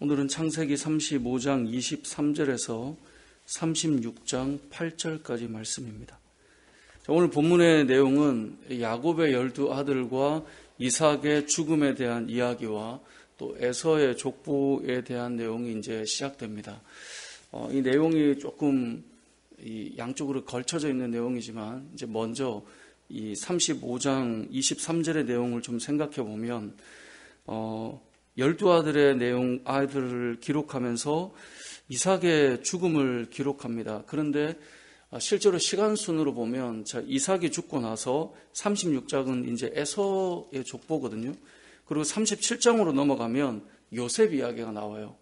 오늘은 창세기 35장 23절에서 36장 8절까지 말씀입니다. 오늘 본문의 내용은 야곱의 12아들과 이삭의 죽음에 대한 이야기와 또 에서의 족보에 대한 내용이 이제 시작됩니다. 이 내용이 조금 양쪽으로 걸쳐져 있는 내용이지만 이제 먼저 이 35장 23절의 내용을 좀 생각해 보면 12아들의 내용, 아이들을 기록하면서 이삭의 죽음을 기록합니다. 그런데 실제로 시간 순으로 보면 이삭이 죽고 나서 36장은 이제 에서의 족보거든요. 그리고 37장으로 넘어가면 요셉 이야기가 나와요.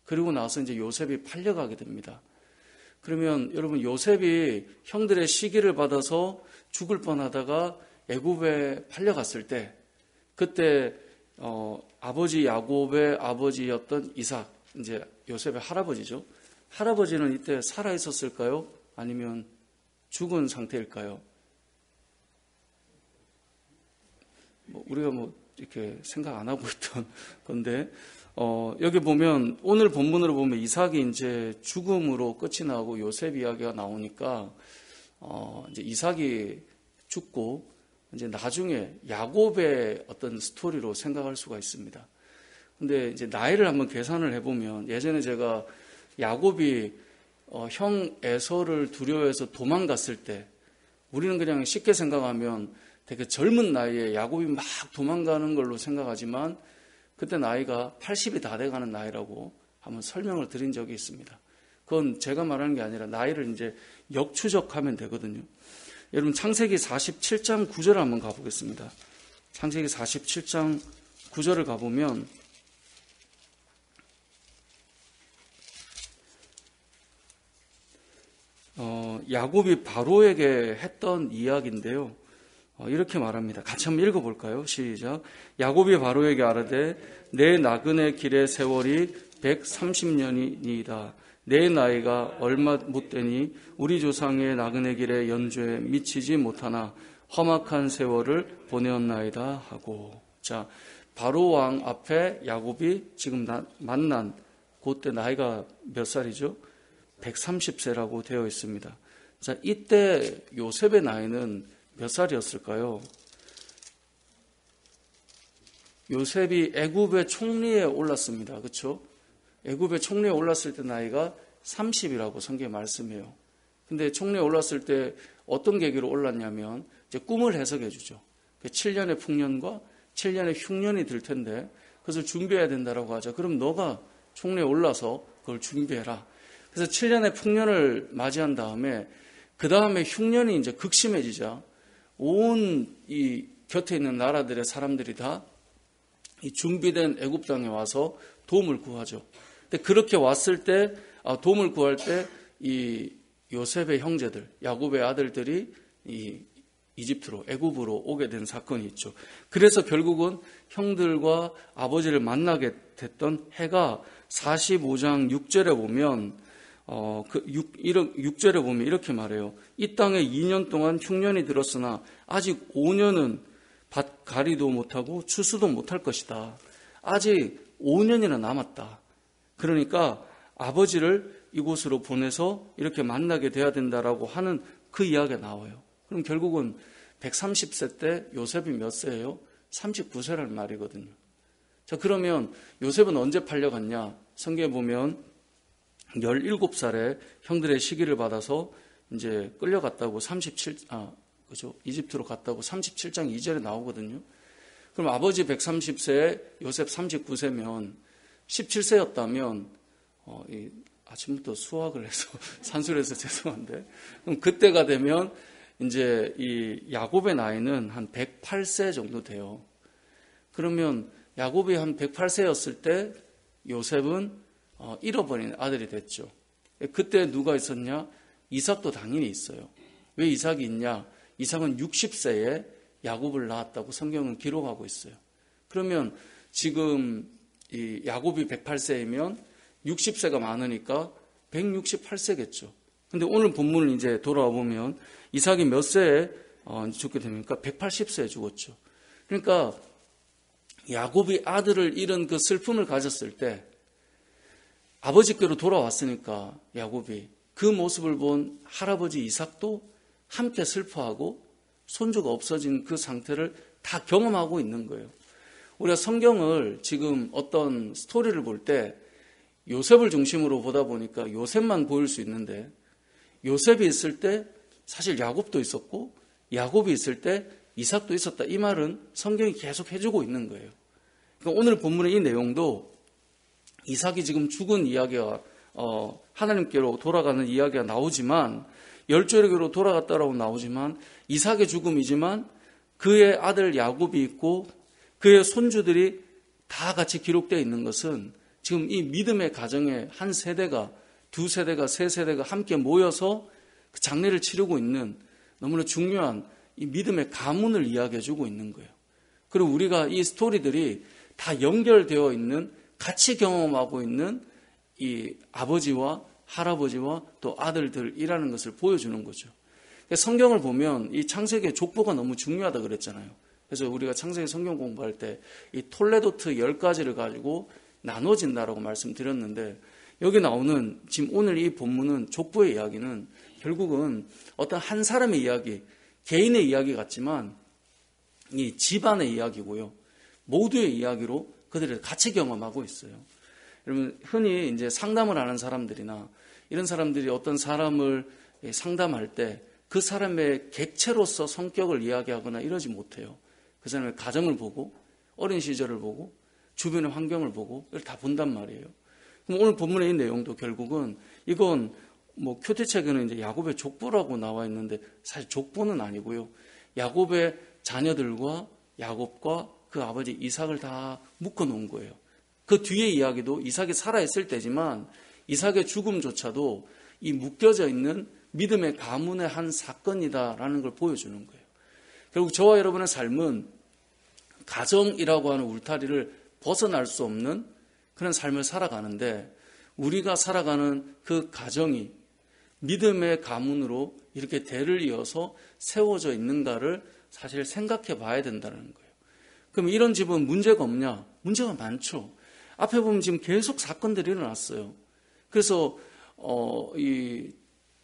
그리고 나서 이제 요셉이 팔려가게 됩니다. 그러면 여러분, 요셉이 형들의 시기를 받아서 죽을 뻔하다가 애굽에 팔려갔을 때, 그때 아버지 야곱의 아버지였던 이삭, 이제 요셉의 할아버지죠. 할아버지는 이때 살아 있었을까요? 아니면 죽은 상태일까요? 우리가 이렇게 생각 안 하고 있던 건데, 여기 보면, 오늘 본문으로 보면 이삭이 이제 죽음으로 끝이 나고 요셉 이야기가 나오니까, 이제 이삭이 죽고, 이제 나중에 야곱의 어떤 스토리로 생각할 수가 있습니다. 근데 이제 나이를 한번 계산을 해보면, 예전에 제가 야곱이 형 에서를 두려워해서 도망갔을 때, 우리는 그냥 쉽게 생각하면 되게 젊은 나이에 야곱이 막 도망가는 걸로 생각하지만, 그때 나이가 80이 다 돼가는 나이라고 한번 설명을 드린 적이 있습니다. 그건 제가 말하는 게 아니라 나이를 이제 역추적하면 되거든요. 여러분, 창세기 47장 9절을 한번 가보겠습니다. 창세기 47장 9절을 가보면 야곱이 바로에게 했던 이야기인데요. 이렇게 말합니다. 같이 한번 읽어볼까요? 시작. 야곱이 바로에게 아뢰되 내 나그네 길의 세월이 130년이니이다. 내 나이가 얼마 못되니 우리 조상의 나그네 길의 연조에 미치지 못하나 험악한 세월을 보내었나이다 하고. 자, 바로 왕 앞에 야곱이 지금 만난 그때 나이가 몇 살이죠? 130세라고 되어 있습니다. 자, 이때 요셉의 나이는 몇 살이었을까요? 요셉이 애굽의 총리에 올랐습니다. 그렇죠? 애굽의 총리에 올랐을 때 나이가 30이라고 성경에 말씀해요. 근데 총리에 올랐을 때 어떤 계기로 올랐냐면 이제 꿈을 해석해 주죠. 7년의 풍년과 7년의 흉년이 들 텐데 그것을 준비해야 된다라고 하죠. 그럼 너가 총리에 올라서 그걸 준비해라. 그래서 7년의 풍년을 맞이한 다음에 그 다음에 흉년이 이제 극심해지자 온 이 곁에 있는 나라들의 사람들이 다 이 준비된 애굽 땅에 와서 도움을 구하죠. 근데 그렇게 왔을 때 도움을 구할 때 이 요셉의 형제들, 야곱의 아들들이 이 이집트로 애굽으로 오게 된 사건이 있죠. 그래서 결국은 형들과 아버지를 만나게 됐던 해가 45장 6절에 보면 6절에 보면 이렇게 말해요. 이 땅에 2년 동안 흉년이 들었으나 아직 5년은 밭가리도 못하고 추수도 못할 것이다. 아직 5년이나 남았다. 그러니까 아버지를 이곳으로 보내서 이렇게 만나게 돼야 된다라고 하는 그 이야기가 나와요. 그럼 결국은 130세 때 요셉이 몇 세예요? 39세라는 말이거든요. 자, 그러면 요셉은 언제 팔려갔냐? 성경에 보면 17살에 형들의 시기를 받아서 이제 끌려갔다고 그죠? 이집트로 갔다고 37장 2절에 나오거든요. 그럼 아버지 130세에 요셉 39세면 17세였다면 아침부터 수학을 해서 산수를 해서 죄송한데, 그럼 그때가 되면 이제 이 야곱의 나이는 한 108세 정도 돼요. 그러면 야곱이 한 108세였을 때 요셉은 잃어버린 아들이 됐죠. 그때 누가 있었냐? 이삭도 당연히 있어요. 왜 이삭이 있냐? 이삭은 60세에 야곱을 낳았다고 성경은 기록하고 있어요. 그러면 지금 이 야곱이 108세이면 60세가 많으니까 168세겠죠. 근데 오늘 본문을 이제 돌아와 보면 이삭이 몇 세에 죽게 됩니까? 180세에 죽었죠. 그러니까 야곱이 아들을 잃은 그 슬픔을 가졌을 때 아버지께로 돌아왔으니까 야곱이 그 모습을 본 할아버지 이삭도 함께 슬퍼하고 손주가 없어진 그 상태를 다 경험하고 있는 거예요. 우리가 성경을 지금 어떤 스토리를 볼 때 요셉을 중심으로 보다 보니까 요셉만 보일 수 있는데, 요셉이 있을 때 사실 야곱도 있었고 야곱이 있을 때 이삭도 있었다, 이 말은 성경이 계속 해주고 있는 거예요. 그러니까 오늘 본문의 이 내용도 이삭이 지금 죽은 이야기가 하나님께로 돌아가는 이야기가 나오지만, 열조에게로 돌아갔다라고 나오지만, 이삭의 죽음이지만 그의 아들 야곱이 있고 그의 손주들이 다 같이 기록되어 있는 것은 지금 이 믿음의 가정의 한 세대가, 두 세대가, 세 세대가 함께 모여서 그 장례를 치르고 있는 너무나 중요한 이 믿음의 가문을 이야기해주고 있는 거예요. 그리고 우리가 이 스토리들이 다 연결되어 있는, 같이 경험하고 있는 이 아버지와 할아버지와 또 아들들이라는 것을 보여주는 거죠. 성경을 보면 이 창세기의 족보가 너무 중요하다 그랬잖아요. 그래서 우리가 창세기 성경 공부할 때 이 톨레도트 10가지를 가지고 나눠진다라고 말씀드렸는데, 여기 나오는 지금 오늘 이 본문은 족보의 이야기는 결국은 어떤 한 사람의 이야기, 개인의 이야기 같지만 이 집안의 이야기고요. 모두의 이야기로 그들이 같이 경험하고 있어요. 여러분, 흔히 이제 상담을 하는 사람들이나 이런 사람들이 어떤 사람을 상담할 때 그 사람의 객체로서 성격을 이야기하거나 이러지 못해요. 그 사람의 가정을 보고, 어린 시절을 보고, 주변의 환경을 보고, 이걸 다 본단 말이에요. 그럼 오늘 본문의 이 내용도 결국은 이건 뭐 교태책에는 이제 야곱의 족보라고 나와 있는데 사실 족보는 아니고요. 야곱의 자녀들과 야곱과 그 아버지 이삭을 다 묶어 놓은 거예요. 그 뒤의 이야기도 이삭이 살아있을 때지만 이삭의 죽음조차도 이 묶여져 있는 믿음의 가문의 한 사건이다라는 걸 보여주는 거예요. 결국 저와 여러분의 삶은 가정이라고 하는 울타리를 벗어날 수 없는 그런 삶을 살아가는데, 우리가 살아가는 그 가정이 믿음의 가문으로 이렇게 대를 이어서 세워져 있는가를 사실 생각해 봐야 된다는 거예요. 그럼 이런 집은 문제가 없냐? 문제가 많죠. 앞에 보면 지금 계속 사건들이 일어났어요. 그래서 이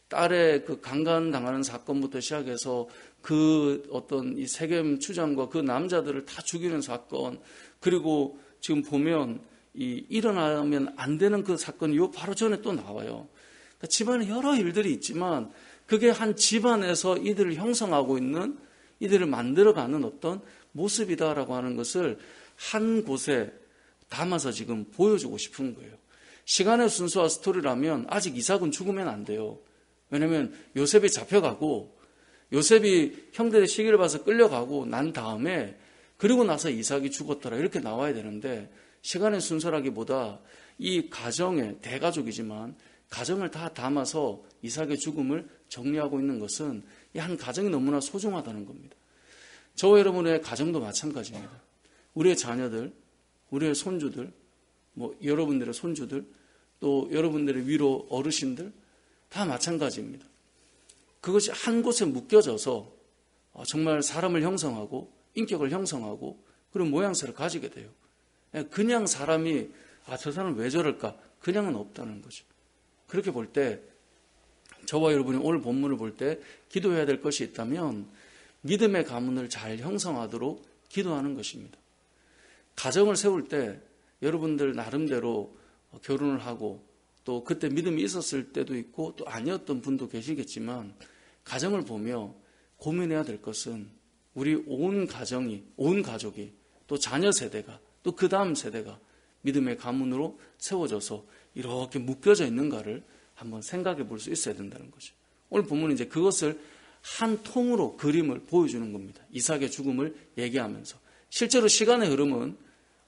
딸의 그 강간당하는 사건부터 시작해서 그 어떤 이 세겜 추장과 그 남자들을 다 죽이는 사건, 그리고 지금 보면 이 일어나면 안 되는 그 사건이 요 바로 전에 또 나와요. 그러니까 집안에 여러 일들이 있지만 그게 한 집안에서 이들을 형성하고 있는, 이들을 만들어가는 어떤 모습이다라고 하는 것을 한 곳에 담아서 지금 보여주고 싶은 거예요. 시간의 순서와 스토리라면 아직 이삭은 죽으면 안 돼요. 왜냐하면 요셉이 잡혀가고 요셉이 형들의 시기를 봐서 끌려가고 난 다음에, 그리고 나서 이삭이 죽었더라 이렇게 나와야 되는데, 시간의 순서라기보다 이 가정의 대가족이지만 가정을 다 담아서 이삭의 죽음을 정리하고 있는 것은 이 한 가정이 너무나 소중하다는 겁니다. 저와 여러분의 가정도 마찬가지입니다. 우리의 자녀들, 우리의 손주들, 뭐 여러분들의 손주들, 또 여러분들의 위로 어르신들 다 마찬가지입니다. 그것이 한 곳에 묶여져서 정말 사람을 형성하고 인격을 형성하고 그런 모양새를 가지게 돼요. 그냥 사람이 저 사람은 왜 저럴까? 그냥은 없다는 거죠. 그렇게 볼 때 저와 여러분이 오늘 본문을 볼 때 기도해야 될 것이 있다면 믿음의 가문을 잘 형성하도록 기도하는 것입니다. 가정을 세울 때 여러분들 나름대로 결혼을 하고 또 그때 믿음이 있었을 때도 있고 또 아니었던 분도 계시겠지만, 가정을 보며 고민해야 될 것은 우리 온 가정이, 온 가족이, 또 자녀 세대가, 또 그 다음 세대가 믿음의 가문으로 세워져서 이렇게 묶여져 있는가를 한번 생각해 볼 수 있어야 된다는 거죠. 오늘 본문은 이제 그것을 한 통으로 그림을 보여주는 겁니다. 이삭의 죽음을 얘기하면서. 실제로 시간의 흐름은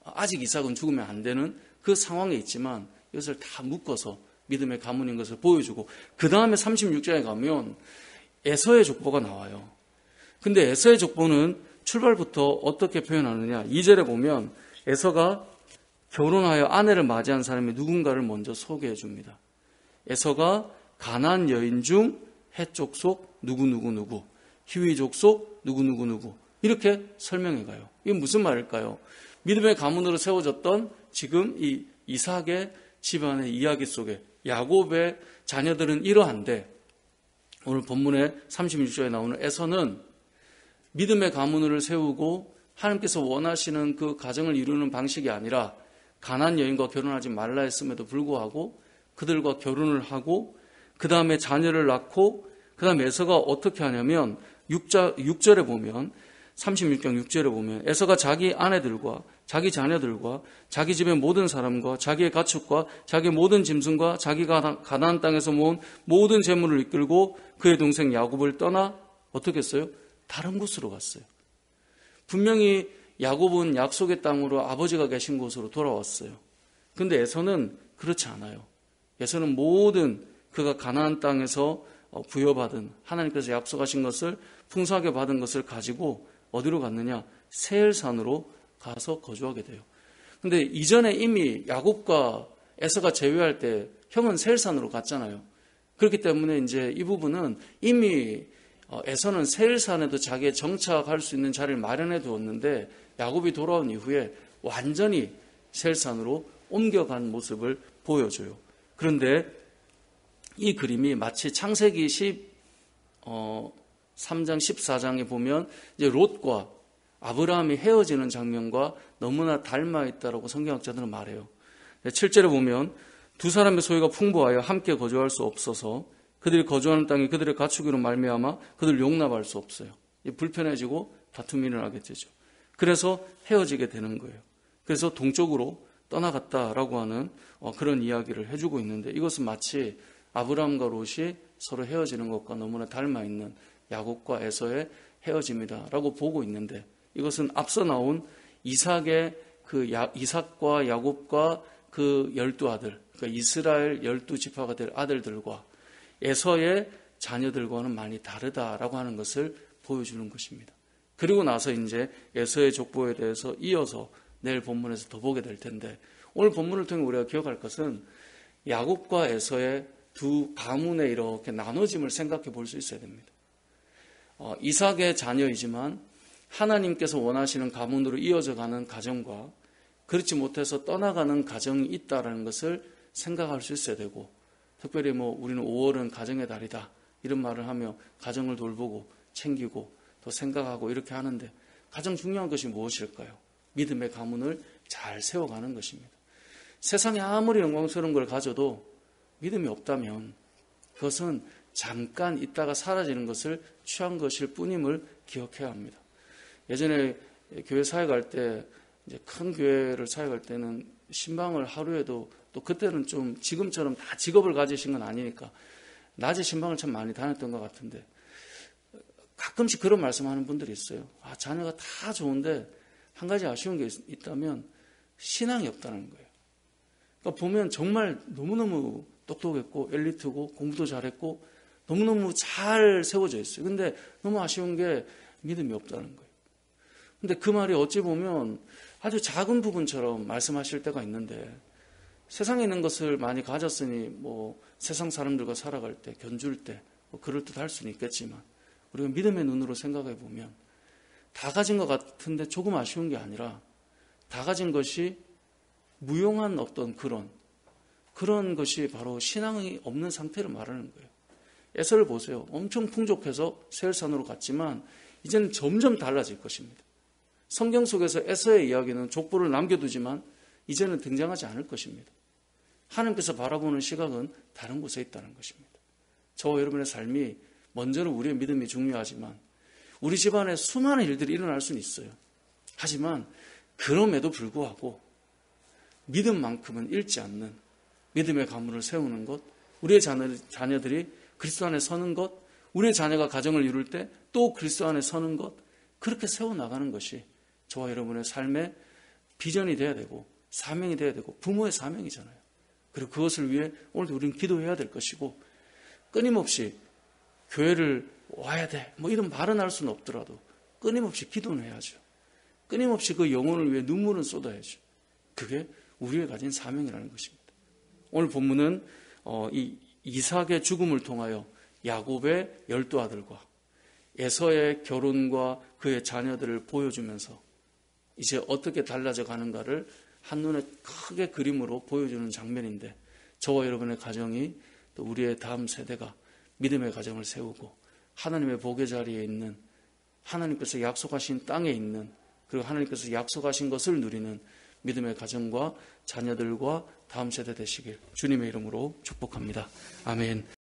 아직 이삭은 죽으면 안 되는 그 상황에 있지만 이것을 다 묶어서 믿음의 가문인 것을 보여주고, 그 다음에 36장에 가면 에서의 족보가 나와요. 근데 에서의 족보는 출발부터 어떻게 표현하느냐, 2절에 보면 에서가 결혼하여 아내를 맞이한 사람이 누군가를 먼저 소개해 줍니다. 에서가 가나안 여인 중 헷 족속 누구누구누구, 히위 족속 누구누구누구, 이렇게 설명해 가요. 이게 무슨 말일까요? 믿음의 가문으로 세워졌던 지금 이 이삭의 집안의 이야기 속에 야곱의 자녀들은 이러한데, 오늘 본문의 36절에 나오는 에서는 믿음의 가문을 세우고 하나님께서 원하시는 그 가정을 이루는 방식이 아니라 가나안 여인과 결혼하지 말라 했음에도 불구하고 그들과 결혼을 하고 그 다음에 자녀를 낳고 그 다음에 에서가 어떻게 하냐면 6절에 보면 36장 6절에 보면 에서가 자기 아내들과 자기 자녀들과 자기 집의 모든 사람과 자기의 가축과 자기의 모든 짐승과 자기가 가나안 땅에서 모은 모든 재물을 이끌고 그의 동생 야곱을 떠나 어떻게 했어요? 다른 곳으로 갔어요. 분명히 야곱은 약속의 땅으로 아버지가 계신 곳으로 돌아왔어요. 그런데 에서는 그렇지 않아요. 에서는 모든 그가 가나안 땅에서 부여받은 하나님께서 약속하신 것을 풍성하게 받은 것을 가지고 어디로 갔느냐? 세일산으로 가서 거주하게 돼요. 근데 이전에 이미 야곱과 에서가 제외할 때 형은 세일산으로 갔잖아요. 그렇기 때문에 이제 이 부분은 이미 에서는 세일산에도 자기의 정착할 수 있는 자리를 마련해 두었는데 야곱이 돌아온 이후에 완전히 세일산으로 옮겨간 모습을 보여줘요. 그런데 이 그림이 마치 창세기 3장 14장에 보면 이제 롯과 아브라함이 헤어지는 장면과 너무나 닮아 있다라고 성경학자들은 말해요. 7절에 보면 두 사람의 소유가 풍부하여 함께 거주할 수 없어서 그들이 거주하는 땅이 그들의 가축으로 말미암아 그들 용납할 수 없어요. 불편해지고 다툼이 일어나게 되죠. 그래서 헤어지게 되는 거예요. 그래서 동쪽으로 떠나갔다라고 하는 그런 이야기를 해주고 있는데 이것은 마치 아브라함과 롯이 서로 헤어지는 것과 너무나 닮아 있는 야곱과 에서의 헤어짐이다라고 보고 있는데 이것은 앞서 나온 이삭과 야곱과 그 12아들, 그러니까 이스라엘 12지파가 될 아들들과 에서의 자녀들과는 많이 다르다라고 하는 것을 보여주는 것입니다. 그리고 나서 이제 에서의 족보에 대해서 이어서 내일 본문에서 더 보게 될 텐데 오늘 본문을 통해 우리가 기억할 것은 야곱과 에서의 두 가문에 이렇게 나눠짐을 생각해 볼 수 있어야 됩니다. 이삭의 자녀이지만 하나님께서 원하시는 가문으로 이어져 가는 가정과 그렇지 못해서 떠나가는 가정이 있다는 것을 생각할 수 있어야 되고 특별히 우리는 5월은 가정의 달이다 이런 말을 하며 가정을 돌보고 챙기고 또 생각하고 이렇게 하는데 가장 중요한 것이 무엇일까요? 믿음의 가문을 잘 세워가는 것입니다. 세상에 아무리 영광스러운 걸 가져도 믿음이 없다면 그것은 잠깐 있다가 사라지는 것을 취한 것일 뿐임을 기억해야 합니다. 예전에 교회 사역할 때 이제 큰 교회를 사역할 때는 신방을 하루에도 또 그때는 좀 지금처럼 다 직업을 가지신 건 아니니까 낮에 신방을 참 많이 다녔던 것 같은데 가끔씩 그런 말씀하는 분들이 있어요. 자녀가 다 좋은데 한 가지 아쉬운 게 있다면 신앙이 없다는 거예요. 그러니까 보면 정말 너무너무 똑똑했고 엘리트고 공부도 잘했고 너무너무 잘 세워져 있어요. 근데 너무 아쉬운 게 믿음이 없다는 거예요. 근데 그 말이 어찌 보면 아주 작은 부분처럼 말씀하실 때가 있는데 세상에 있는 것을 많이 가졌으니 세상 사람들과 살아갈 때 견줄 때 그럴듯할 수는 있겠지만 우리가 믿음의 눈으로 생각해 보면 다 가진 것 같은데 조금 아쉬운 게 아니라 다 가진 것이 무용한 어떤 그런 것이 바로 신앙이 없는 상태를 말하는 거예요. 에서를 보세요. 엄청 풍족해서 세일산으로 갔지만 이제는 점점 달라질 것입니다. 성경 속에서 에서의 이야기는 족보를 남겨두지만 이제는 등장하지 않을 것입니다. 하나님께서 바라보는 시각은 다른 곳에 있다는 것입니다. 저와 여러분의 삶이 먼저는 우리의 믿음이 중요하지만 우리 집안에 수많은 일들이 일어날 수는 있어요. 하지만 그럼에도 불구하고 믿음만큼은 잃지 않는 믿음의 가문을 세우는 것, 우리의 자녀들이 그리스도 안에 서는 것, 우리의 자녀가 가정을 이룰 때 또 그리스도 안에 서는 것, 그렇게 세워나가는 것이 저와 여러분의 삶의 비전이 돼야 되고 사명이 돼야 되고 부모의 사명이잖아요. 그리고 그것을 위해 오늘도 우리는 기도해야 될 것이고 끊임없이 교회를 와야 돼 이런 말은 할 수는 없더라도 끊임없이 기도는 해야죠. 끊임없이 그 영혼을 위해 눈물은 쏟아야죠. 그게 우리가 가진 사명이라는 것입니다. 오늘 본문은 이 이삭의 죽음을 통하여 야곱의 12아들과 에서의 결혼과 그의 자녀들을 보여주면서 이제 어떻게 달라져 가는가를 한눈에 크게 그림으로 보여주는 장면인데 저와 여러분의 가정이 또 우리의 다음 세대가 믿음의 가정을 세우고 하나님의 복의 자리에 있는 하나님께서 약속하신 땅에 있는 그리고 하나님께서 약속하신 것을 누리는 믿음의 가정과 자녀들과 다음 세대 되시길 주님의 이름으로 축복합니다. 아멘.